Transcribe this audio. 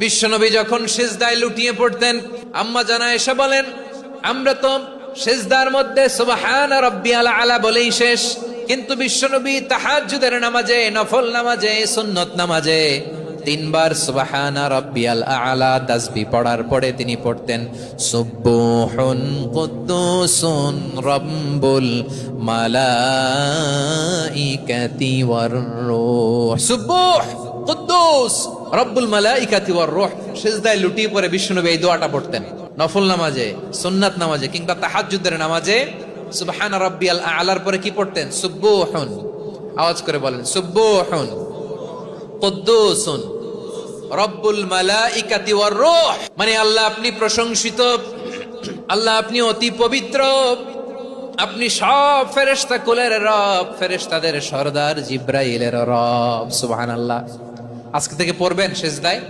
বিশ্বনবী যখন সিজদায় লুটিয়ে পড়তেন, আম্মা জানা এসে বলেন, আমরা তো সিজদার মধ্যে সুবহানা রাব্বিয়াল আলা বলেই শেষ, কিন্তু বিশ্বনবী তাহাজ্জুদের নামাজে, নফল নামাজে, সুন্নত নামাজে তিনবার সুবহানা রাব্বিয়াল আলা তাসবিহ পড়ার পরে তিনি পড়তেন সুবহুন কুদ্দুসুন রাব্বুল মালাইকাতি ওয়ার রূহ। সুবহ কুদ্দুস রব্বুল মালাইকাতি ওয়ার রূহ। সিজদায় লুটিয়ে পড়ে বিশ্বনবী এই দোয়াটা পড়তেন নফল নামাজে, সুন্নাত নামাজে কিংবা তাহাজ্জুদের নামাজে। সুবহানা রাব্বিয়াল আলার পরে কি পড়তেন? সুবহুন। আওয়াজ করে বলেন সুবহুন কুদ্দুসুন রব্বুল মালাইকাতি ওয়ার রূহ। মানে আল্লাহ আপনি প্রশংসিত, আল্লাহ আপনি অতি পবিত্র, আপনি সব ফেরেশতা কুলের রব, ফেরেশতাদের সরদার জিব্রাইলের রব। সুবহানাল্লাহ। আজকে থেকে পড়বেন সিজদায়